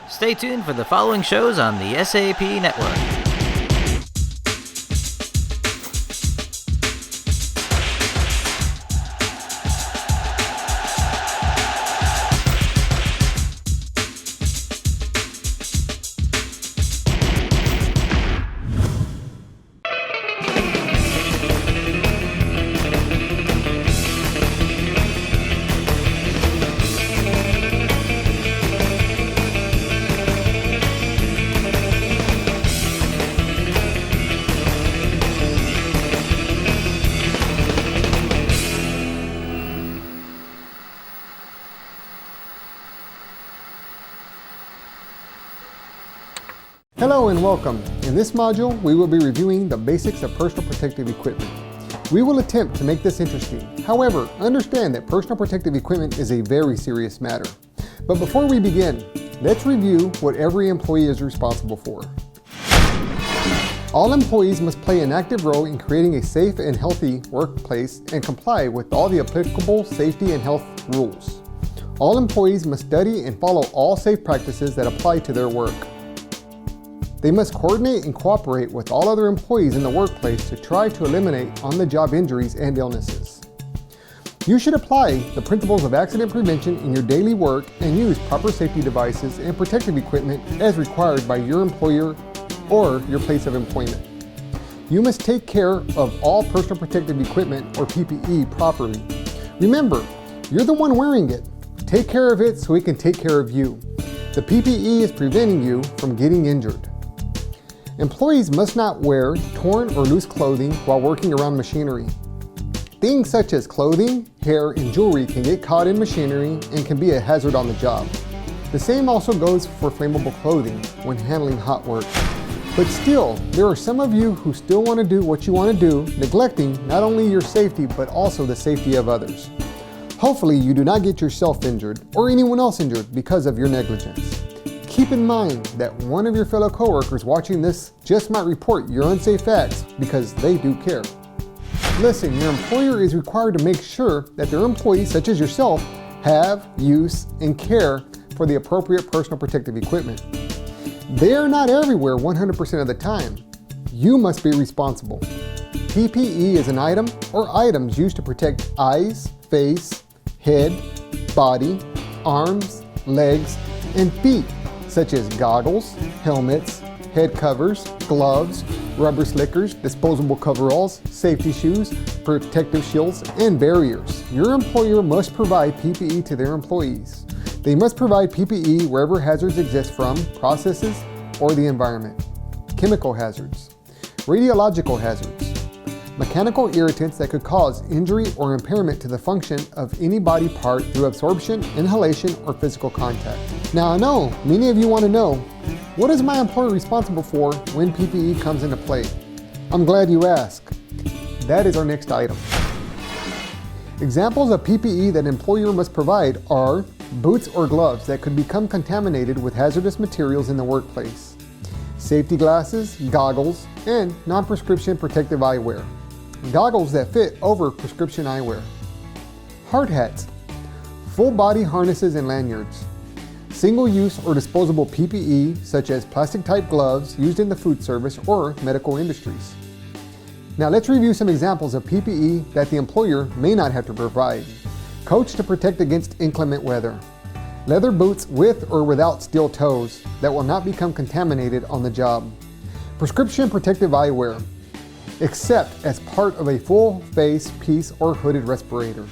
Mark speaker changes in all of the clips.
Speaker 1: Stay tuned for the following shows on the SAP Network.
Speaker 2: Hello and welcome. In this module, we will be reviewing the basics of personal protective equipment. We will attempt to make this interesting. However, understand that personal protective equipment is a very serious matter. But before we begin, let's review what every employee is responsible for. All employees must play an active role in creating a safe and healthy workplace and comply with all the applicable safety and health rules. All employees must study and follow all safe practices that apply to their work. They must coordinate and cooperate with all other employees in the workplace to try to eliminate on-the-job injuries and illnesses. You should apply the principles of accident prevention in your daily work and use proper safety devices and protective equipment as required by your employer or your place of employment. You must take care of all personal protective equipment or PPE properly. Remember, you're the one wearing it. Take care of it so it can take care of you. The PPE is preventing you from getting injured. Employees must not wear torn or loose clothing while working around machinery. Things such as clothing, hair, and jewelry can get caught in machinery and can be a hazard on the job. The same also goes for flammable clothing when handling hot work. But still, there are some of you who still want to do what you want to do, neglecting not only your safety but also the safety of others. Hopefully you do not get yourself injured or anyone else injured because of your negligence. Keep in mind that one of your fellow coworkers watching this just might report your unsafe acts because they do care. Listen, your employer is required to make sure that their employees, such as yourself, have, use, and care for the appropriate personal protective equipment. They are not everywhere 100% of the time. You must be responsible. PPE is an item or items used to protect eyes, face, head, body, arms, legs, and feet, such as goggles, helmets, head covers, gloves, rubber slickers, disposable coveralls, safety shoes, protective shields, and barriers. Your employer must provide PPE to their employees. They must provide PPE wherever hazards exist from processes or the environment. Chemical hazards, radiological hazards, mechanical irritants that could cause injury or impairment to the function of any body part through absorption, inhalation, or physical contact. Now I know many of you want to know, what is my employer responsible for when PPE comes into play? I'm glad you asked. That is our next item. Examples of PPE that an employer must provide are boots or gloves that could become contaminated with hazardous materials in the workplace, safety glasses, goggles, and non-prescription protective eyewear. Goggles that fit over prescription eyewear. Hard hats, full body harnesses and lanyards. Single-use or disposable PPE such as plastic-type gloves used in the food service or medical industries. Now let's review some examples of PPE that the employer may not have to provide. Coats to protect against inclement weather. Leather boots with or without steel toes that will not become contaminated on the job. Prescription protective eyewear, except as part of a full face, piece, or hooded respirator.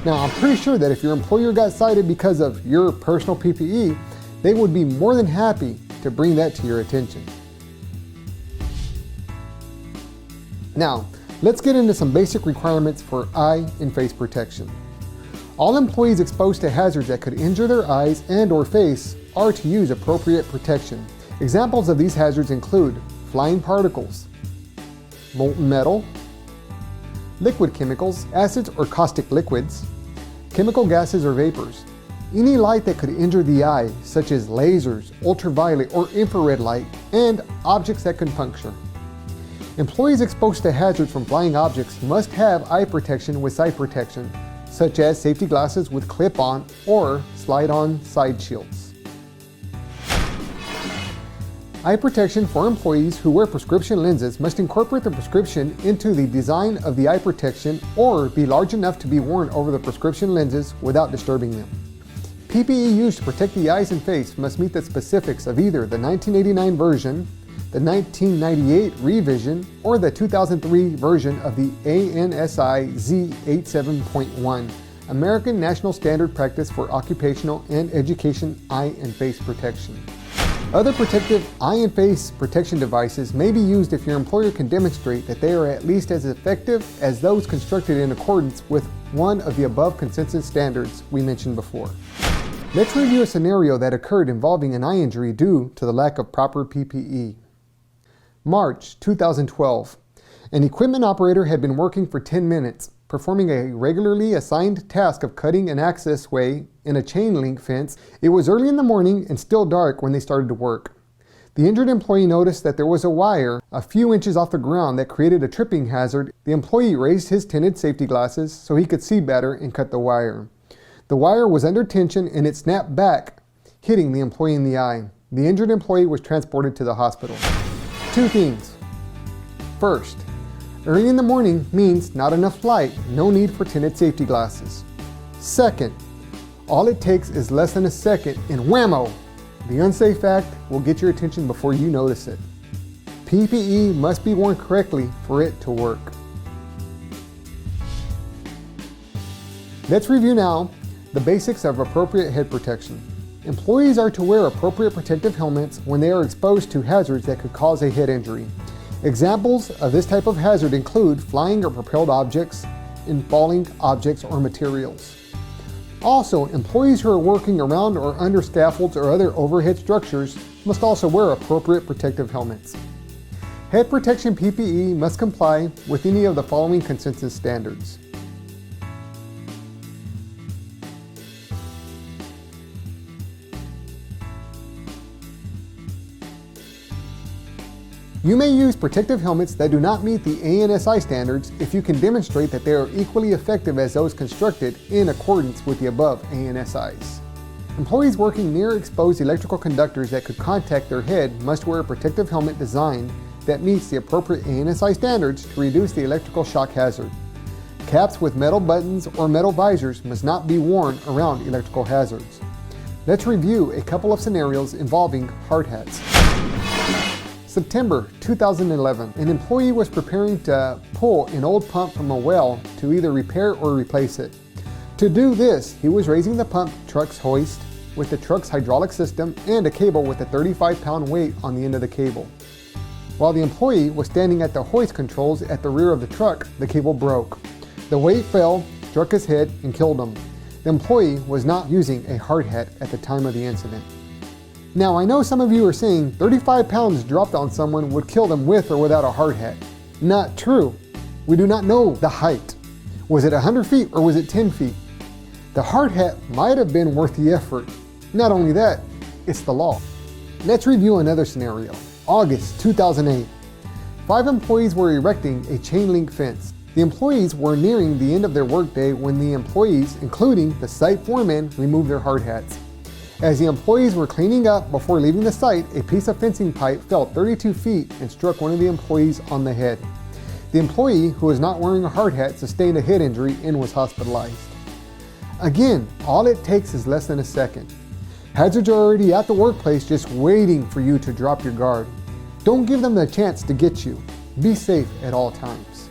Speaker 2: Now, I'm pretty sure that if your employer got cited because of your personal PPE, they would be more than happy to bring that to your attention. Now, let's get into some basic requirements for eye and face protection. All employees exposed to hazards that could injure their eyes and/or face are to use appropriate protection. Examples of these hazards include flying particles, molten metal, liquid chemicals, acids or caustic liquids, chemical gases or vapors, any light that could injure the eye, such as lasers, ultraviolet or infrared light, and objects that can puncture. Employees exposed to hazards from flying objects must have eye protection with sight protection, such as safety glasses with clip-on or slide-on side shields. Eye protection for employees who wear prescription lenses must incorporate the prescription into the design of the eye protection or be large enough to be worn over the prescription lenses without disturbing them. PPE used to protect the eyes and face must meet the specifics of either the 1989 version, the 1998 revision, or the 2003 version of the ANSI Z87.1, American National Standard Practice for Occupational and Education Eye and Face Protection. Other protective eye and face protection devices may be used if your employer can demonstrate that they are at least as effective as those constructed in accordance with one of the above consensus standards we mentioned before. Let's review a scenario that occurred involving an eye injury due to the lack of proper PPE. March 2012. An equipment operator had been working for 10 minutes, performing a regularly assigned task of cutting an access way in a chain link fence. It was early in the morning and still dark when they started to work. The injured employee noticed that there was a wire a few inches off the ground that created a tripping hazard. The employee raised his tinted safety glasses so he could see better and cut the wire. The wire was under tension and it snapped back, hitting the employee in the eye. The injured employee was transported to the hospital. Two things. First, early in the morning means not enough light, no need for tinted safety glasses. Second, all it takes is less than a second and whammo! The unsafe act will get your attention before you notice it. PPE must be worn correctly for it to work. Let's review now the basics of appropriate head protection. Employees are to wear appropriate protective helmets when they are exposed to hazards that could cause a head injury. Examples of this type of hazard include flying or propelled objects and falling objects or materials. Also, employees who are working around or under scaffolds or other overhead structures must also wear appropriate protective helmets. Head protection PPE must comply with any of the following consensus standards. You may use protective helmets that do not meet the ANSI standards if you can demonstrate that they are equally effective as those constructed in accordance with the above ANSIs. Employees working near exposed electrical conductors that could contact their head must wear a protective helmet designed that meets the appropriate ANSI standards to reduce the electrical shock hazard. Caps with metal buttons or metal visors must not be worn around electrical hazards. Let's review a couple of scenarios involving hard hats. September 2011, an employee was preparing to pull an old pump from a well to either repair or replace it. To do this, he was raising the pump truck's hoist with the truck's hydraulic system and a cable with a 35-pound weight on the end of the cable. While the employee was standing at the hoist controls at the rear of the truck, the cable broke. The weight fell, struck his head, and killed him. The employee was not using a hard hat at the time of the incident. Now, I know some of you are saying 35 pounds dropped on someone would kill them with or without a hard hat. Not true. We do not know the height. Was it 100 feet or was it 10 feet? The hard hat might have been worth the effort. Not only that, it's the law. Let's review another scenario. August 2008. 5 employees were erecting a chain link fence. The employees were nearing the end of their workday when the employees, including the site foreman, removed their hard hats. As the employees were cleaning up before leaving the site, a piece of fencing pipe fell 32 feet and struck one of the employees on the head. The employee, who was not wearing a hard hat, sustained a head injury and was hospitalized. Again, all it takes is less than a second. Hazards are already at the workplace just waiting for you to drop your guard. Don't give them the chance to get you. Be safe at all times.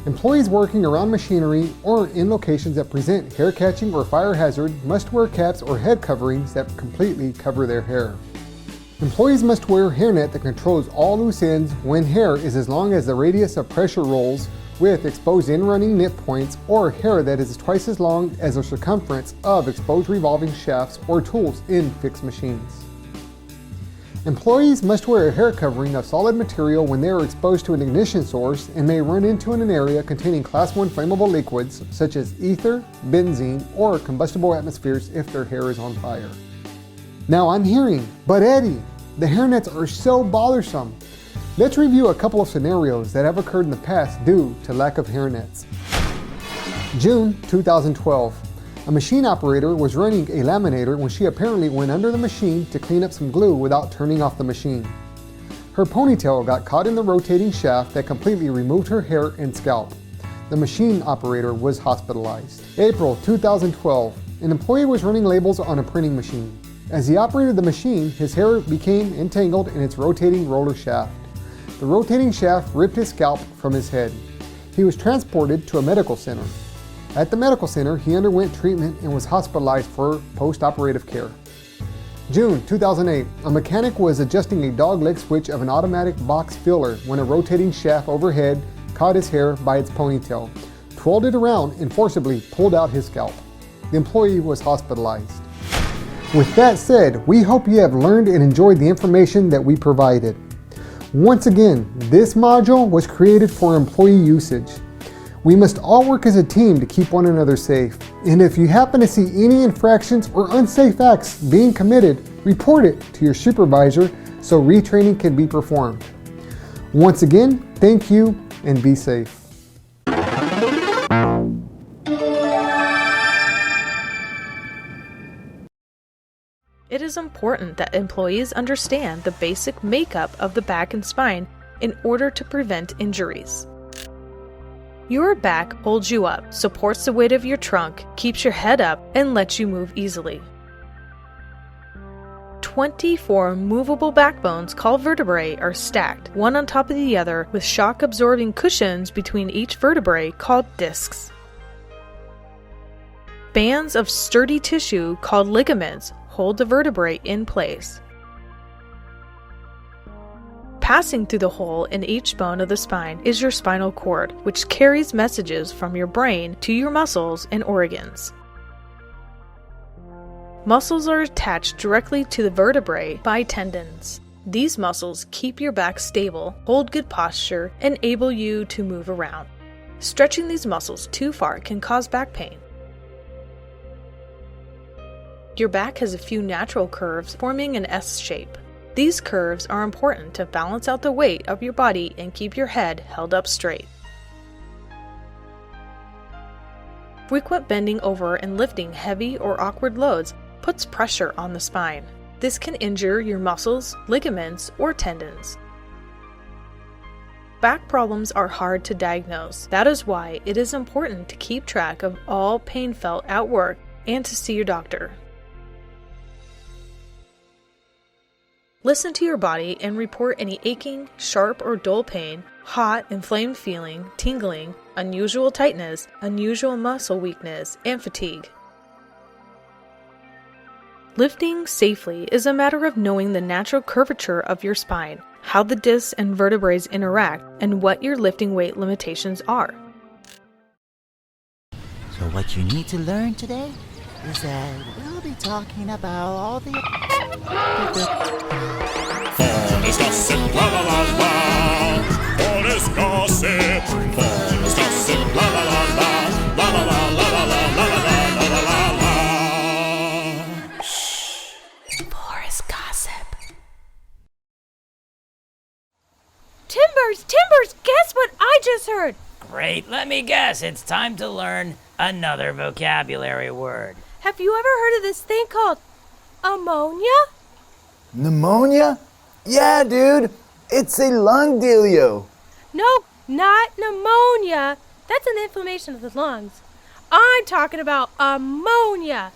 Speaker 2: Employees working around machinery or in locations that present hair catching or fire hazard must wear caps or head coverings that completely cover their hair. Employees must wear hairnet that controls all loose ends when hair is as long as the radius of pressure rolls with exposed in-running nip points, or hair that is twice as long as the circumference of exposed revolving shafts or tools in fixed machines. Employees must wear a hair covering of solid material when they are exposed to an ignition source and may run into an area containing Class 1 flammable liquids such as ether, benzene, or combustible atmospheres if their hair is on fire. Now I'm hearing, but Eddie, the hairnets are so bothersome. Let's review a couple of scenarios that have occurred in the past due to lack of hairnets. June 2012. A machine operator was running a laminator when she apparently went under the machine to clean up some glue without turning off the machine. Her ponytail got caught in the rotating shaft that completely removed her hair and scalp. The machine operator was hospitalized. April 2012, an employee was running labels on a printing machine. As he operated the machine, his hair became entangled in its rotating roller shaft. The rotating shaft ripped his scalp from his head. He was transported to a medical center. At the medical center, he underwent treatment and was hospitalized for post-operative care. June 2008, a mechanic was adjusting a dog leg switch of an automatic box filler when a rotating shaft overhead caught his hair by its ponytail, twirled it around, and forcibly pulled out his scalp. The employee was hospitalized. With that said, we hope you have learned and enjoyed the information that we provided. Once again, this module was created for employee usage. We must all work as a team to keep one another safe. And if you happen to see any infractions or unsafe acts being committed, report it to your supervisor so retraining can be performed. Once again, thank you and be safe.
Speaker 3: It is important that employees understand the basic makeup of the back and spine in order to prevent injuries. Your back holds you up, supports the weight of your trunk, keeps your head up, and lets you move easily. 24 movable backbones called vertebrae are stacked, one on top of the other, with shock-absorbing cushions between each vertebrae called discs. Bands of sturdy tissue called ligaments hold the vertebrae in place. Passing through the hole in each bone of the spine is your spinal cord, which carries messages from your brain to your muscles and organs. Muscles are attached directly to the vertebrae by tendons. These muscles keep your back stable, hold good posture, and enable you to move around. Stretching these muscles too far can cause back pain. Your back has a few natural curves forming an S shape. These curves are important to balance out the weight of your body and keep your head held up straight. Frequent bending over and lifting heavy or awkward loads puts pressure on the spine. This can injure your muscles, ligaments, or tendons. Back problems are hard to diagnose. That is why it is important to keep track of all pain felt at work and to see your doctor. Listen to your body and report any aching, sharp or dull pain, hot, inflamed feeling, tingling, unusual tightness, unusual muscle weakness, and fatigue. Lifting safely is a matter of knowing the natural curvature of your spine, how the discs and vertebrae interact, and what your lifting weight limitations are.
Speaker 4: So what you need to learn today is that we'll be talking about all the
Speaker 5: Honest gossip, la la la la. Honest gossip, honest gossip, la la la la, la la la la la la la la la la. Shh.
Speaker 3: Forest gossip.
Speaker 6: Timbers, guess what I just heard?
Speaker 1: Great, let me guess. It's time to learn another vocabulary word.
Speaker 6: Have you ever heard of this thing called ammonia?
Speaker 7: Pneumonia? Yeah, dude. It's a lung dealio.
Speaker 6: No, not pneumonia. That's an inflammation of the lungs. I'm talking about ammonia.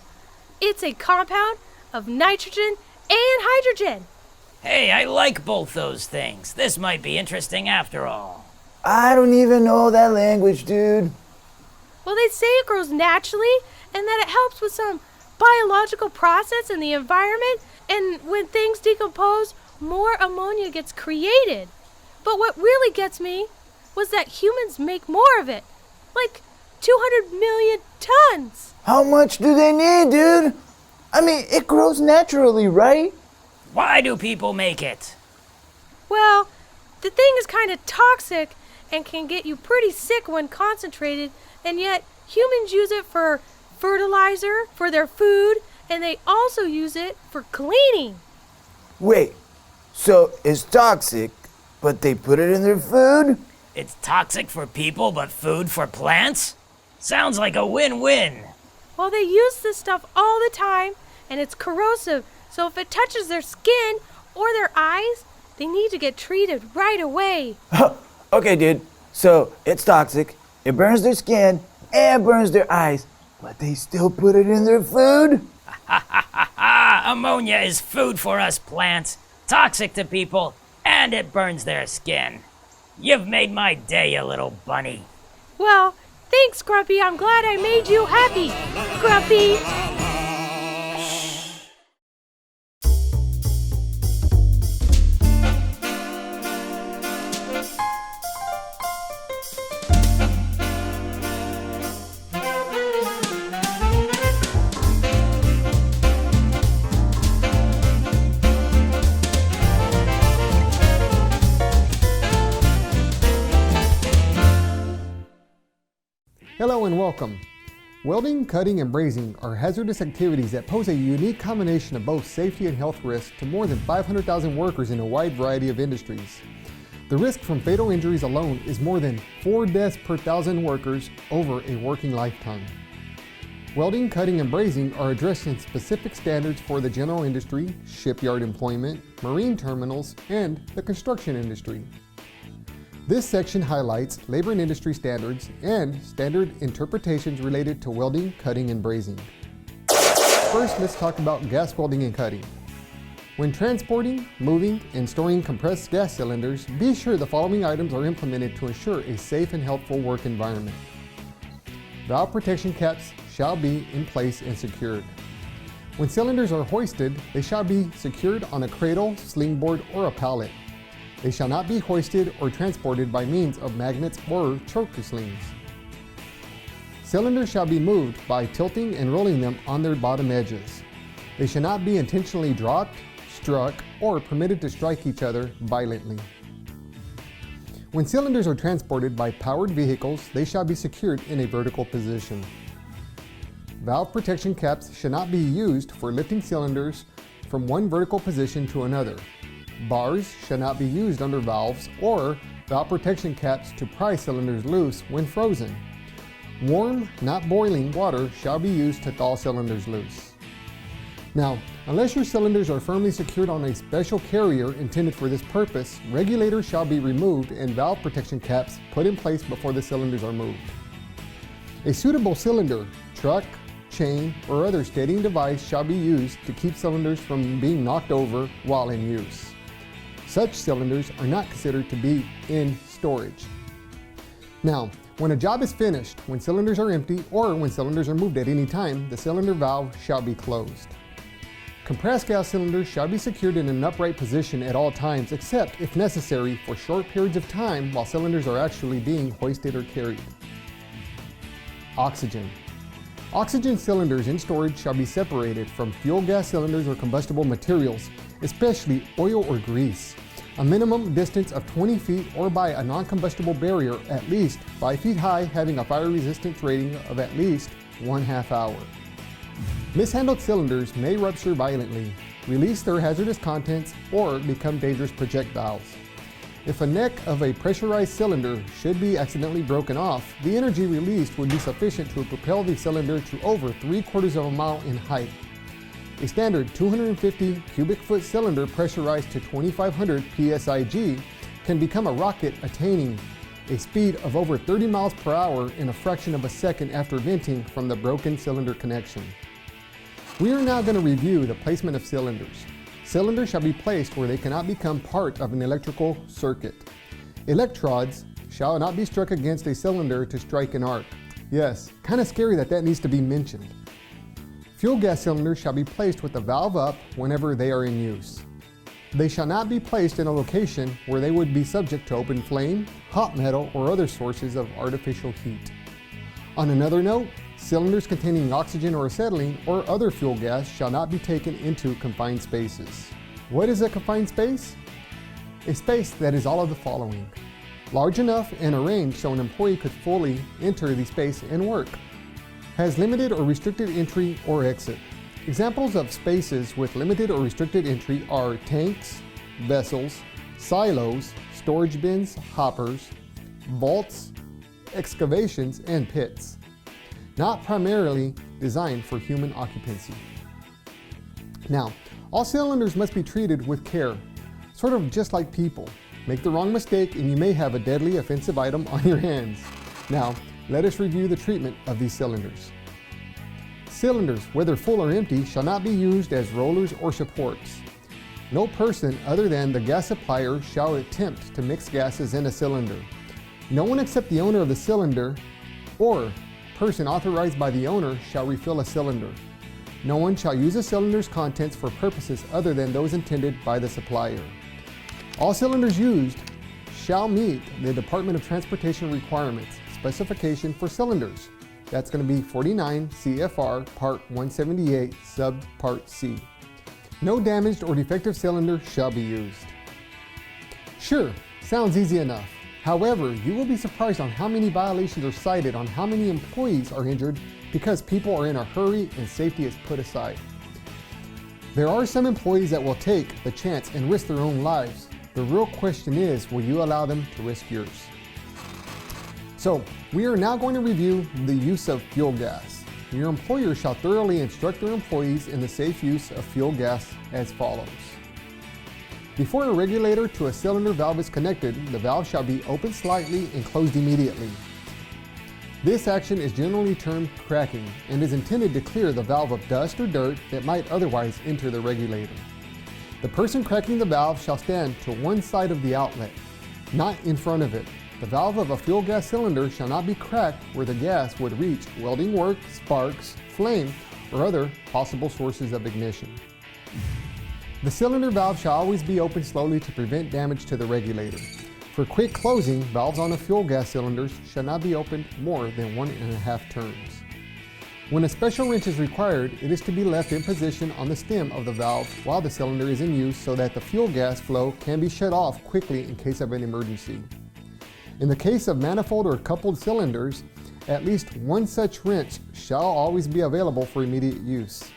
Speaker 6: It's a compound of nitrogen and hydrogen.
Speaker 1: Hey, I like both those things. This might be interesting after all.
Speaker 7: I don't even know that language, dude.
Speaker 6: Well, they say it grows naturally and that it helps with some biological process in the environment, and when things decompose, more ammonia gets created. But what really gets me was that humans make more of it, like 200 million tons.
Speaker 7: How much do they need, dude? I mean, it grows naturally, right?
Speaker 1: Why do people make it?
Speaker 6: Well, the thing is kind of toxic and can get you pretty sick when concentrated, and yet humans use it for fertilizer, for their food, and they also use it for cleaning.
Speaker 7: Wait, so it's toxic, but they put it in their food?
Speaker 1: It's toxic for people, but food for plants? Sounds like a win-win.
Speaker 6: Well, they use this stuff all the time, and it's corrosive, so if it touches their skin or their eyes, They need to get treated right away.
Speaker 7: Okay, dude. So it's toxic, it burns their skin, and burns their eyes, but they still put it in their food?
Speaker 1: Ammonia is food for us plants, toxic to people, and it burns their skin. You've made my day, you little bunny.
Speaker 6: Well, thanks, Grumpy. I'm glad I made you happy. Grumpy.
Speaker 2: Hello and welcome. Welding, cutting, and brazing are hazardous activities that pose a unique combination of both safety and health risks to more than 500,000 workers in a wide variety of industries. The risk from fatal injuries alone is more than 4 deaths per 1,000 workers over a working lifetime. Welding, cutting, and brazing are addressed in specific standards for the general industry, shipyard employment, marine terminals, and the construction industry. This section highlights labor and industry standards and standard interpretations related to welding, cutting, and brazing. First, let's talk about gas welding and cutting. When transporting, moving, and storing compressed gas cylinders, be sure the following items are implemented to ensure a safe and healthful work environment. Valve protection caps shall be in place and secured. When cylinders are hoisted, they shall be secured on a cradle, sling board, or a pallet. They shall not be hoisted or transported by means of magnets or choker slings. Cylinders shall be moved by tilting and rolling them on their bottom edges. They shall not be intentionally dropped, struck, or permitted to strike each other violently. When cylinders are transported by powered vehicles, they shall be secured in a vertical position. Valve protection caps should not be used for lifting cylinders from one vertical position to another. Bars shall not be used under valves or valve protection caps to pry cylinders loose when frozen. Warm, not boiling water shall be used to thaw cylinders loose. Now, unless your cylinders are firmly secured on a special carrier intended for this purpose, regulators shall be removed and valve protection caps put in place before the cylinders are moved. A suitable cylinder, truck, chain, or other steadying device shall be used to keep cylinders from being knocked over while in use. Such cylinders are not considered to be in storage. Now, when a job is finished, when cylinders are empty, or when cylinders are moved at any time, the cylinder valve shall be closed. Compressed gas cylinders shall be secured in an upright position at all times, except if necessary for short periods of time while cylinders are actually being hoisted or carried. Oxygen. Oxygen cylinders in storage shall be separated from fuel gas cylinders or combustible materials, especially oil or grease. A minimum distance of 20 feet or by a non-combustible barrier at least 5 feet high having a fire resistance rating of at least 1/2 hour. Mishandled cylinders may rupture violently, release their hazardous contents, or become dangerous projectiles. If a neck of a pressurized cylinder should be accidentally broken off, the energy released would be sufficient to propel the cylinder to over 3/4 of a mile in height. A standard 250 cubic foot cylinder pressurized to 2500 psig can become a rocket attaining a speed of over 30 miles per hour in a fraction of a second after venting from the broken cylinder connection. We are now going to review the placement of cylinders. Cylinders shall be placed where they cannot become part of an electrical circuit. Electrodes shall not be struck against a cylinder to strike an arc. Yes, kind of scary that needs to be mentioned. Fuel gas cylinders shall be placed with the valve up whenever they are in use. They shall not be placed in a location where they would be subject to open flame, hot metal, or other sources of artificial heat. On another note, cylinders containing oxygen or acetylene or other fuel gas shall not be taken into confined spaces. What is a confined space? A space that is all of the following: large enough and arranged so an employee could fully enter the space and work. Has limited or restricted entry or exit. Examples of spaces with limited or restricted entry are tanks, vessels, silos, storage bins, hoppers, vaults, excavations, and pits. Not primarily designed for human occupancy. Now, all cylinders must be treated with care. sort of just like people. Make the wrong mistake and you may have a deadly offensive item on your hands. Now, let us review the treatment of these cylinders. Cylinders, whether full or empty, shall not be used as rollers or supports. No person other than the gas supplier shall attempt to mix gases in a cylinder. No one except the owner of the cylinder or person authorized by the owner shall refill a cylinder. No one shall use a cylinder's contents for purposes other than those intended by the supplier. All cylinders used shall meet the Department of Transportation requirements specification for cylinders. That's going to be 49 CFR Part 178 Subpart C. No damaged or defective cylinder shall be used. Sure, sounds easy enough. However, you will be surprised on how many violations are cited on how many employees are injured because people are in a hurry and safety is put aside. There are some employees that will take the chance and risk their own lives. The real question is, will you allow them to risk yours? So, we are now going to review the use of fuel gas. Your employer shall thoroughly instruct their employees in the safe use of fuel gas as follows. Before a regulator to a cylinder valve is connected, the valve shall be opened slightly and closed immediately. This action is generally termed cracking and is intended to clear the valve of dust or dirt that might otherwise enter the regulator. The person cracking the valve shall stand to one side of the outlet, not in front of it. The valve of a fuel gas cylinder shall not be cracked where the gas would reach welding work, sparks, flame, or other possible sources of ignition. The cylinder valve shall always be opened slowly to prevent damage to the regulator. For quick closing, valves on a fuel gas cylinders shall not be opened more than 1.5 turns. When a special wrench is required, it is to be left in position on the stem of the valve while the cylinder is in use so that the fuel gas flow can be shut off quickly in case of an emergency. In the case of manifold or coupled cylinders, at least one such wrench shall always be available for immediate use.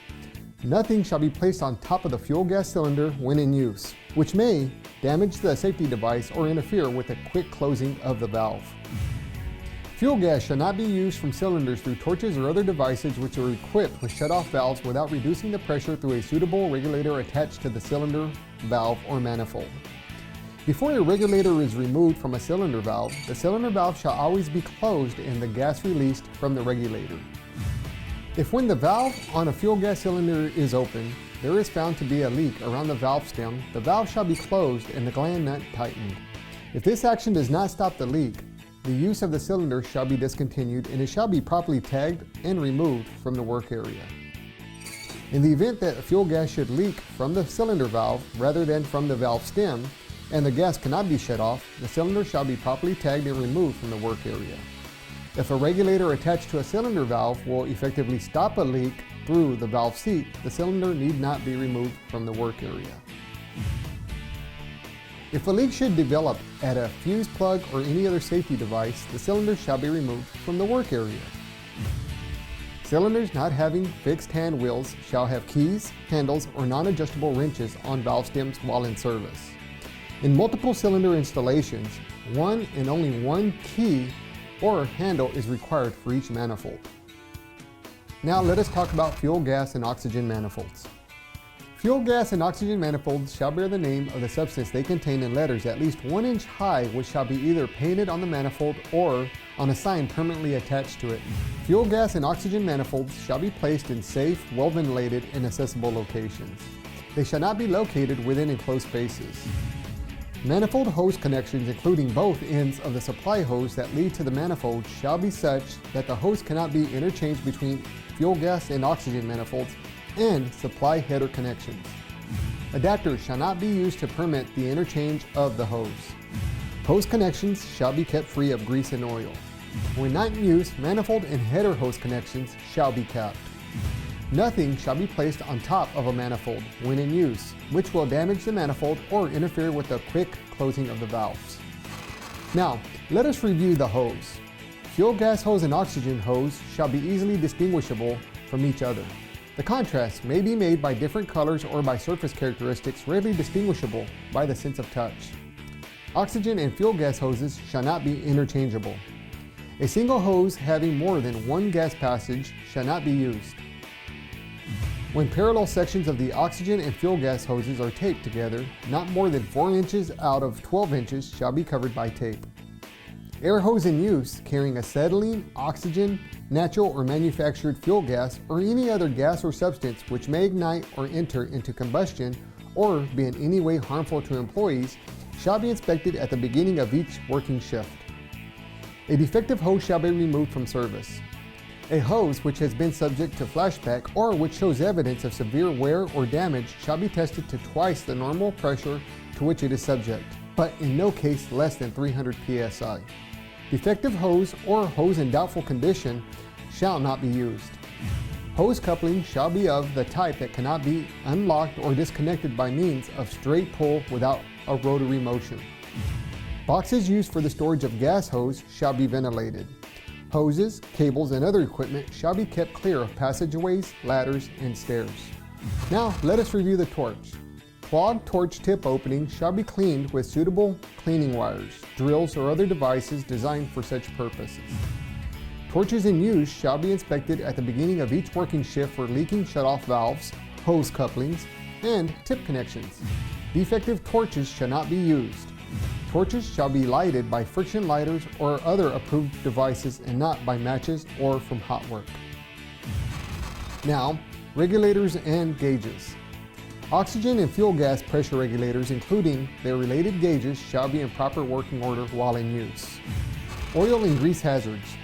Speaker 2: Nothing shall be placed on top of the fuel gas cylinder when in use, which may damage the safety device or interfere with the quick closing of the valve. Fuel gas shall not be used from cylinders through torches or other devices which are equipped with shut-off valves without reducing the pressure through a suitable regulator attached to the cylinder, valve, or manifold. Before a regulator is removed from a cylinder valve, the cylinder valve shall always be closed and the gas released from the regulator. If when the valve on a fuel gas cylinder is open, there is found to be a leak around the valve stem, the valve shall be closed and the gland nut tightened. If this action does not stop the leak, the use of the cylinder shall be discontinued and it shall be properly tagged and removed from the work area. In the event that fuel gas should leak from the cylinder valve rather than from the valve stem, and the gas cannot be shut off, the cylinder shall be properly tagged and removed from the work area. If a regulator attached to a cylinder valve will effectively stop a leak through the valve seat, the cylinder need not be removed from the work area. If a leak should develop at a fuse plug or any other safety device, the cylinder shall be removed from the work area. Cylinders not having fixed hand wheels shall have keys, handles, or non-adjustable wrenches on valve stems while in service. In multiple cylinder installations, one and only one key or handle is required for each manifold. Now let us talk about fuel gas and oxygen manifolds. Fuel gas and oxygen manifolds shall bear the name of the substance they contain in letters at least 1 inch high, which shall be either painted on the manifold or on a sign permanently attached to it. Fuel gas and oxygen manifolds shall be placed in safe, well-ventilated, and accessible locations. They shall not be located within enclosed spaces. Manifold hose connections, including both ends of the supply hose that lead to the manifold, shall be such that the hose cannot be interchanged between fuel gas and oxygen manifolds and supply header connections. Adapters shall not be used to permit the interchange of the hose. Hose connections shall be kept free of grease and oil. When not in use, manifold and header hose connections shall be kept. Nothing shall be placed on top of a manifold when in use, which will damage the manifold or interfere with the quick closing of the valves. Now, let us review the hose. Fuel gas hose and oxygen hose shall be easily distinguishable from each other. The contrast may be made by different colors or by surface characteristics readily distinguishable by the sense of touch. Oxygen and fuel gas hoses shall not be interchangeable. A single hose having more than one gas passage shall not be used. When parallel sections of the oxygen and fuel gas hoses are taped together, not more than 4 inches out of 12 inches shall be covered by tape. Air hose in use carrying acetylene, oxygen, natural or manufactured fuel gas, or any other gas or substance which may ignite or enter into combustion or be in any way harmful to employees shall be inspected at the beginning of each working shift. A defective hose shall be removed from service. A hose which has been subject to flashback or which shows evidence of severe wear or damage shall be tested to twice the normal pressure to which it is subject, but in no case less than 300 psi. Defective hose or hose in doubtful condition shall not be used. Hose coupling shall be of the type that cannot be unlocked or disconnected by means of straight pull without a rotary motion. Boxes used for the storage of gas hose shall be ventilated. Hoses, cables, and other equipment shall be kept clear of passageways, ladders, and stairs. Now, let us review the torch. Clogged torch tip openings shall be cleaned with suitable cleaning wires, drills, or other devices designed for such purposes. Torches in use shall be inspected at the beginning of each working shift for leaking shutoff valves, hose couplings, and tip connections. Defective torches shall not be used. Torches shall be lighted by friction lighters or other approved devices and not by matches or from hot work. Now, regulators and gauges. Oxygen and fuel gas pressure regulators, including their related gauges, shall be in proper working order while in use. Oil and grease hazards.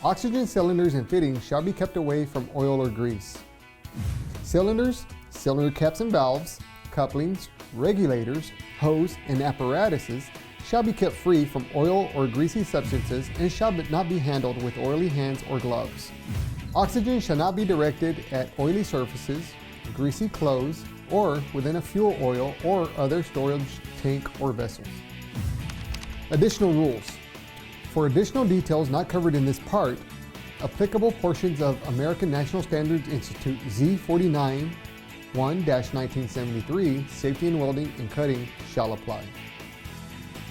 Speaker 2: Oxygen cylinders and fittings shall be kept away from oil or grease. Cylinders, cylinder caps and valves, couplings, regulators, hose, and apparatuses shall be kept free from oil or greasy substances and shall not be handled with oily hands or gloves. Oxygen shall not be directed at oily surfaces, greasy clothes, or within a fuel oil or other storage tank or vessels. Additional rules. For additional details not covered in this part, applicable portions of American National Standards Institute Z49 1-1973 Safety in Welding and Cutting shall apply.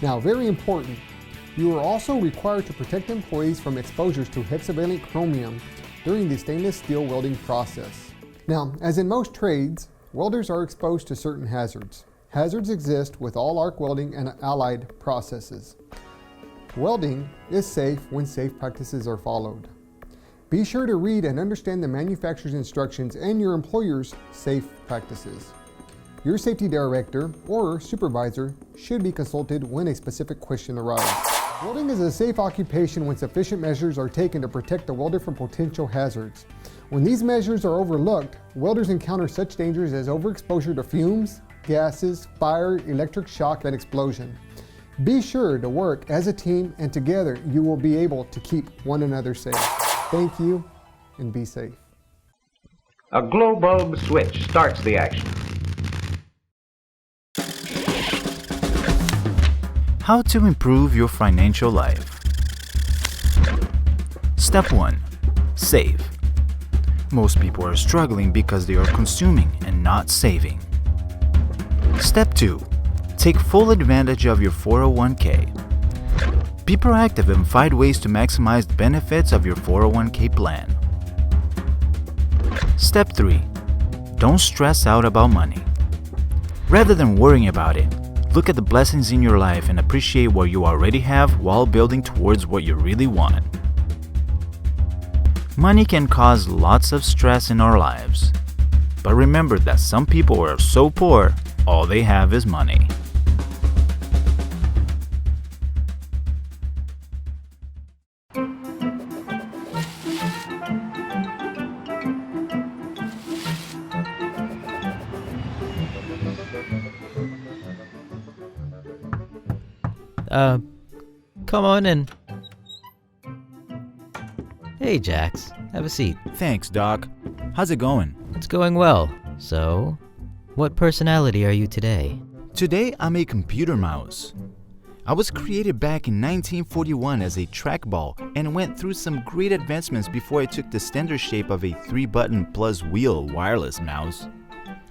Speaker 2: Now, very important, you are also required to protect employees from exposures to hexavalent chromium during the stainless steel welding process. Now, as in most trades, welders are exposed to certain hazards. Hazards exist with all arc welding and allied processes. Welding is safe when safe practices are followed. Be sure to read and understand the manufacturer's instructions and your employer's safe practices. Your safety director or supervisor should be consulted when a specific question arises. Welding is a safe occupation when sufficient measures are taken to protect the welder from potential hazards. When these measures are overlooked, welders encounter such dangers as overexposure to fumes, gases, fire, electric shock, and explosion. Be sure to work as a team, and together you will be able to keep one another safe. Thank you, and be safe.
Speaker 8: A glow bulb switch starts the action.
Speaker 9: How to improve your financial life. Step 1. Save. Most people are struggling because they are consuming and not saving. Step 2. Take full advantage of your 401k. Be proactive and find ways to maximize the benefits of your 401k plan. Step 3. Don't stress out about money. Rather than worrying about it, look at the blessings in your life and appreciate what you already have while building towards what you really want. Money can cause lots of stress in our lives, but remember that some people are so poor, all they have is money.
Speaker 10: Come on in. Hey, Jax, have a seat.
Speaker 9: Thanks, Doc. How's it going?
Speaker 10: It's going well. So, what personality are you today?
Speaker 9: Today, I'm a computer mouse. I was created back in 1941 as a trackball and went through some great advancements before I took the standard shape of a 3-button plus wheel wireless mouse.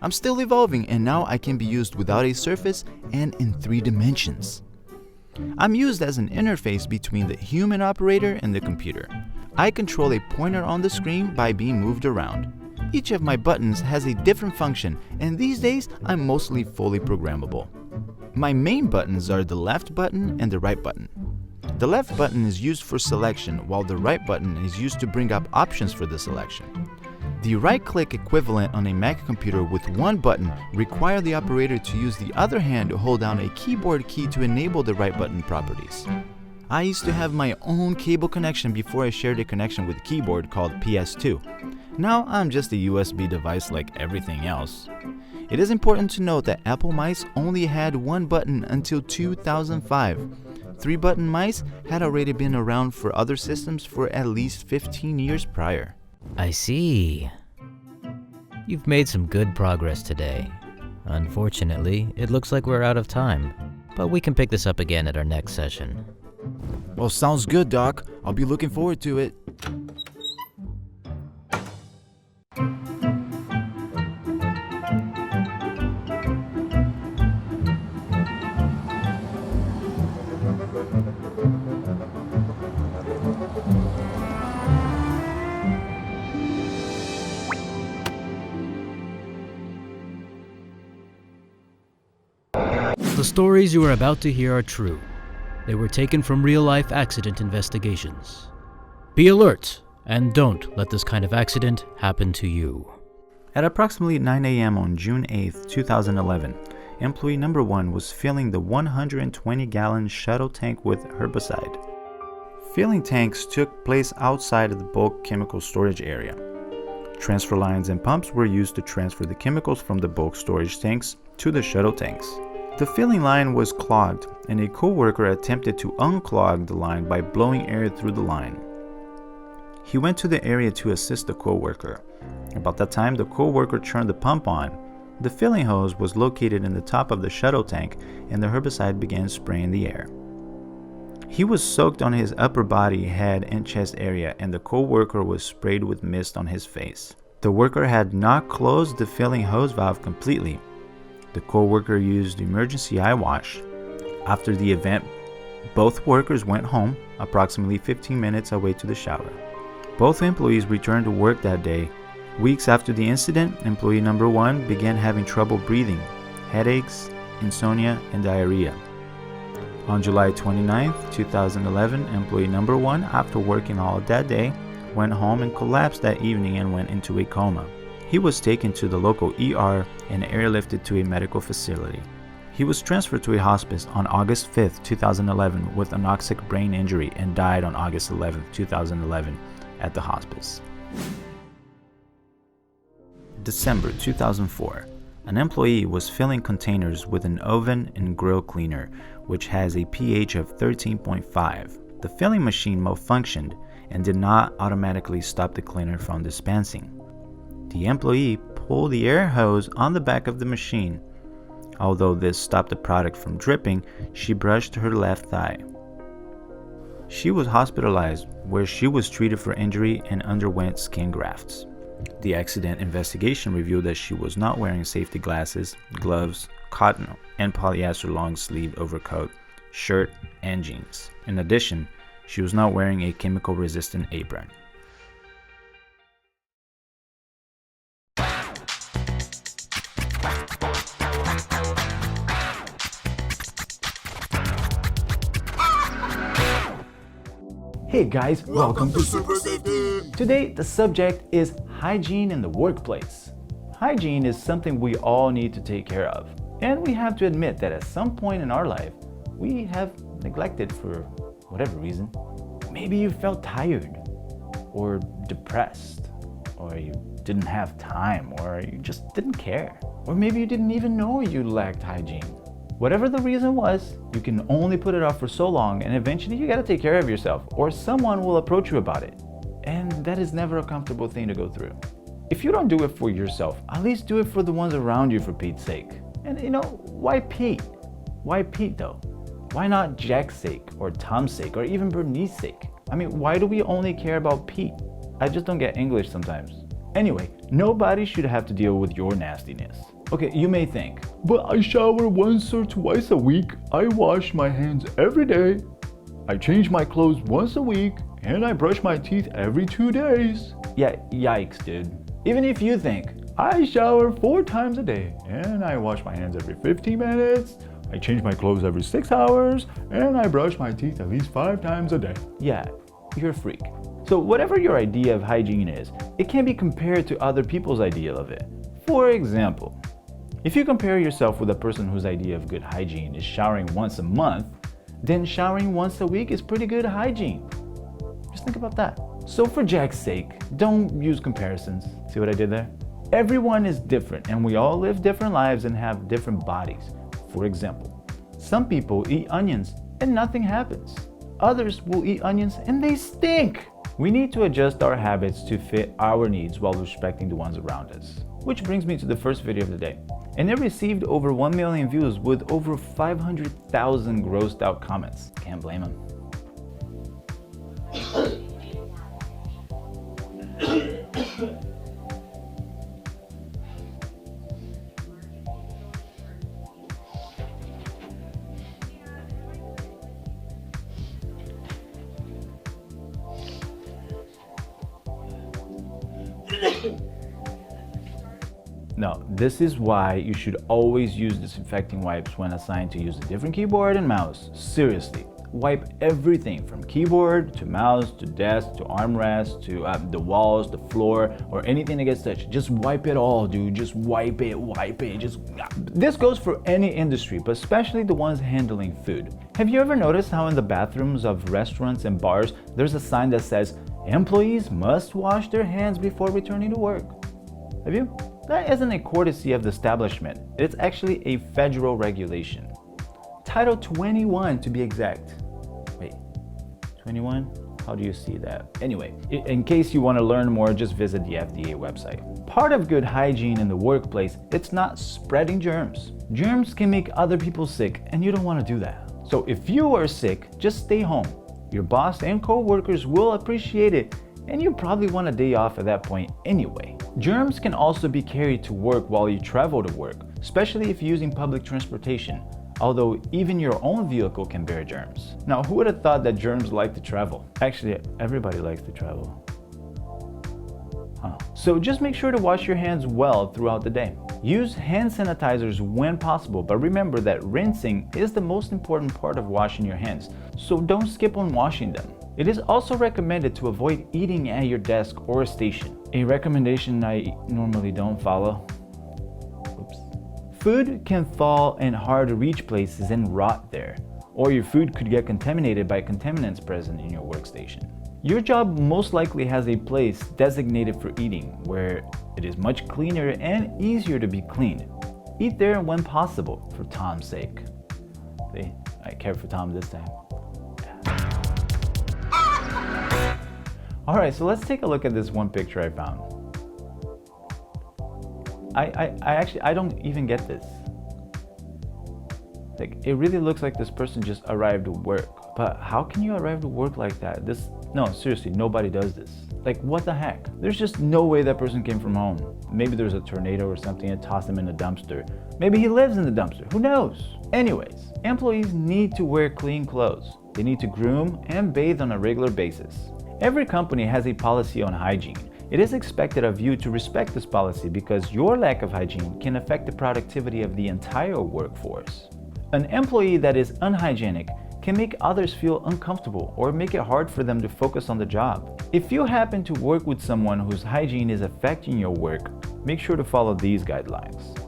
Speaker 9: I'm still evolving, and now I can be used without a surface and in 3 dimensions. I'm used as an interface between the human operator and the computer. I control a pointer on the screen by being moved around. Each of my buttons has a different function, and these days I'm mostly fully programmable. My main buttons are the left button and the right button. The left button is used for selection, while the right button is used to bring up options for the selection. The right-click equivalent on a Mac computer with one button require the operator to use the other hand to hold down a keyboard key to enable the right button properties. I used to have my own cable connection before I shared a connection with a keyboard called PS2. Now I'm just a USB device like everything else. It is important to note that Apple mice only had one button until 2005. Three-button mice had already been around for other systems for at least 15 years prior.
Speaker 10: I see. You've made some good progress today. Unfortunately, it looks like we're out of time, but we can pick this up again at our next session.
Speaker 9: Well, sounds good, Doc. I'll be looking forward to it.
Speaker 11: The stories you are about to hear are true. They were taken from real-life accident investigations. Be alert, and don't let this kind of accident happen to you.
Speaker 7: At approximately 9 a.m. on June 8, 2011, employee number 1 was filling the 120-gallon shuttle tank with herbicide. Filling tanks took place outside of the bulk chemical storage area. Transfer lines and pumps were used to transfer the chemicals from the bulk storage tanks to the shuttle tanks. The filling line was clogged, and a co-worker attempted to unclog the line by blowing air through the line. He went to the area to assist the co-worker. About that time, the co-worker turned the pump on. The filling hose was located in the top of the shuttle tank, and the herbicide began spraying the air. He was soaked on his upper body, head, and chest area, and the co-worker was sprayed with mist on his face. The worker had not closed the filling hose valve completely. The co-worker used emergency eye wash. After the event, both workers went home, approximately 15 minutes away to the shower. Both employees returned to work that day. Weeks after the incident, employee number 1 began having trouble breathing, headaches, insomnia, and diarrhea. On July 29, 2011, employee number 1, after working all that day, went home and collapsed that evening and went into a coma. He was taken to the local ER and airlifted to a medical facility. He was transferred to a hospice on August 5, 2011 with anoxic brain injury and died on August 11, 2011 at the hospice. December 2004. An employee was filling containers with an oven and grill cleaner, which has a pH of 13.5. The filling machine malfunctioned and did not automatically stop the cleaner from dispensing. The employee pulled the air hose on the back of the machine. Although this stopped the product from dripping, she brushed her left thigh. She was hospitalized, where she was treated for injury and underwent skin grafts. The accident investigation revealed that she was not wearing safety glasses, gloves, cotton, and polyester long-sleeve overcoat, shirt, and jeans. In addition, she was not wearing a chemical-resistant apron. Hey guys, welcome to Super Safety! Today, the subject is hygiene in the workplace. Hygiene is something we all need to take care of. And we have to admit that at some point in our life, we have neglected for whatever reason. Maybe you felt tired, or depressed, or you didn't have time, or you just didn't care. Or maybe you didn't even know you lacked hygiene. Whatever the reason was, you can only put it off for so long, and eventually you gotta take care of yourself, or someone will approach you about it. And that is never a comfortable thing to go through. If you don't do it for yourself, at least do it for the ones around you, for Pete's sake. And why Pete? Why Pete though? Why not Jack's sake, or Tom's sake, or even Bernice's sake? I mean, why do we only care about Pete? I just don't get English sometimes. Anyway, nobody should have to deal with your nastiness. Okay, you may think, but I shower once or twice a week, I wash my hands every day, I change my clothes once a week, and I brush my teeth every 2 days. Yeah, yikes, dude.
Speaker 9: Even if you think, I shower 4 times a day, and I wash my hands every 15 minutes, I change my clothes every 6 hours, and I brush my teeth at least 5 times a day. Yeah, you're a freak. So whatever your idea of hygiene is, it can be compared to other people's idea of it. For example, if you compare yourself with a person whose idea of good hygiene is showering once a month, then showering once a week is pretty good hygiene. Just think about that. So for Jack's sake, don't use comparisons. See what I did there? Everyone is different and we all live different lives and have different bodies. For example, some people eat onions and nothing happens. Others will eat onions and they stink. We need to adjust our habits to fit our needs while respecting the ones around us. Which brings me to the first video of the day. And it received over 1 million views with over 500,000 grossed out comments. Can't blame them. Now, this is why you should always use disinfecting wipes when assigned to use a different keyboard and mouse. Seriously, wipe everything from keyboard to mouse to desk to armrest to the walls, the floor, or anything that gets touched. Just wipe it all, dude. Just wipe it. This goes for any industry, but especially the ones handling food. Have you ever noticed how in the bathrooms of restaurants and bars, there's a sign that says, employees must wash their hands before returning to work? Have you? That isn't a courtesy of the establishment. It's actually a federal regulation. Title 21 to be exact. Wait, 21? How do you see that? Anyway, in case you want to learn more, just visit the FDA website. Part of good hygiene in the workplace, it's not spreading germs. Germs can make other people sick and you don't want to do that. So if you are sick, just stay home. Your boss and co-workers will appreciate it and you probably want a day off at that point anyway. Germs can also be carried to work while you travel to work, especially if using public transportation, although even your own vehicle can bear germs. Now, who would have thought that germs like to travel? Actually, everybody likes to travel. So just make sure to wash your hands well throughout the day. Use hand sanitizers when possible, but remember that rinsing is the most important part of washing your hands, so don't skip on washing them. It is also recommended to avoid eating at your desk or station, a recommendation I normally don't follow. Oops. Food can fall in hard-to-reach places and rot there, or your food could get contaminated by contaminants present in your workstation. Your job most likely has a place designated for eating, where it is much cleaner and easier to be cleaned. Eat there when possible, for Tom's sake. See, I care for Tom this time. Alright, so let's take a look at this one picture I found. I don't even get this. Like, it really looks like this person just arrived to work. But how can you arrive to work like that? No, seriously, nobody does this. Like, what the heck? There's just no way that person came from home. Maybe there's a tornado or something and tossed him in a dumpster. Maybe he lives in the dumpster, who knows? Anyways, employees need to wear clean clothes. They need to groom and bathe on a regular basis. Every company has a policy on hygiene. It is expected of you to respect this policy because your lack of hygiene can affect the productivity of the entire workforce. An employee that is unhygienic can make others feel uncomfortable or make it hard for them to focus on the job. If you happen to work with someone whose hygiene is affecting your work, make sure to follow these guidelines.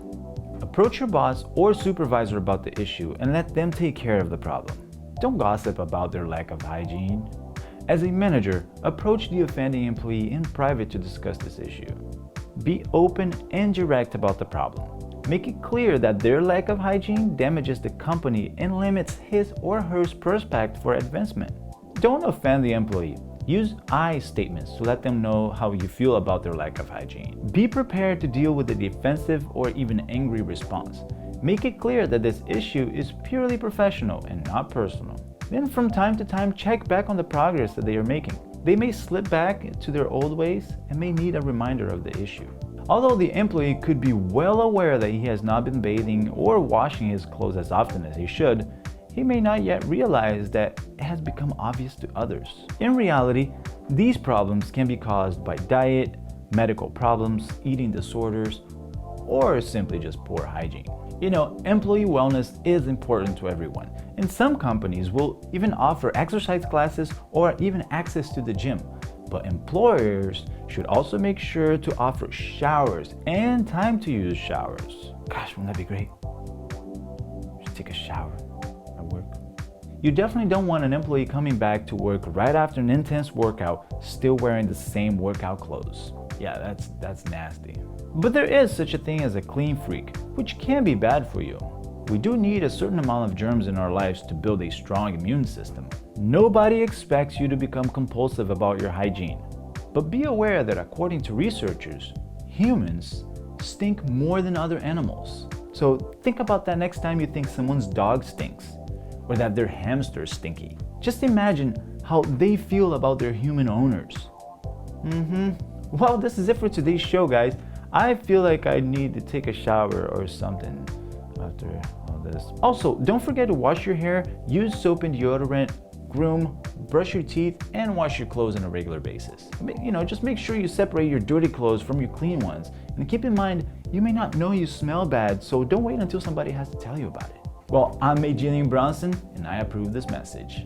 Speaker 9: Approach your boss or supervisor about the issue and let them take care of the problem. Don't gossip about their lack of hygiene. As a manager, approach the offending employee in private to discuss this issue. Be open and direct about the problem. Make it clear that their lack of hygiene damages the company and limits his or her prospect for advancement. Don't offend the employee. Use I statements to let them know how you feel about their lack of hygiene. Be prepared to deal with a defensive or even angry response. Make it clear that this issue is purely professional and not personal. Then from time to time, check back on the progress that they are making. They may slip back to their old ways and may need a reminder of the issue. Although the employee could be well aware that he has not been bathing or washing his clothes as often as he should, he may not yet realize that it has become obvious to others. In reality, these problems can be caused by diet,
Speaker 7: medical problems, eating disorders, or simply just poor hygiene. You know, employee wellness is important to everyone, and some companies will even offer exercise classes or even access to the gym. But employers should also make sure to offer showers and time to use showers. Gosh, wouldn't that be great? Just take a shower at work. You definitely don't want an employee coming back to work right after an intense workout still wearing the same workout clothes. Yeah, that's nasty. But there is such a thing as a clean freak, which can be bad for you. We do need a certain amount of germs in our lives to build a strong immune system. Nobody expects you to become compulsive about your hygiene. But be aware that according to researchers, humans stink more than other animals. So think about that next time you think someone's dog stinks, or that their hamster is stinky. Just imagine how they feel about their human owners. Well, this is it for today's show, guys. I feel like I need to take a shower or something after all this. Also, don't forget to wash your hair, use soap and deodorant, groom, brush your teeth, and wash your clothes on a regular basis. You know, just make sure you separate your dirty clothes from your clean ones. And keep in mind, you may not know you smell bad, so don't wait until somebody has to tell you about it. Well, I'm Jillian Bronson, and I approve this message.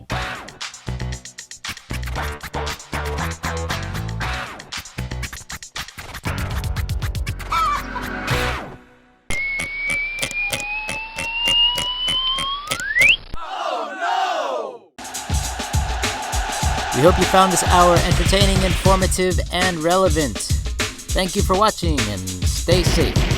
Speaker 10: We hope you found this hour entertaining, informative, and relevant. Thank you for watching, and stay safe.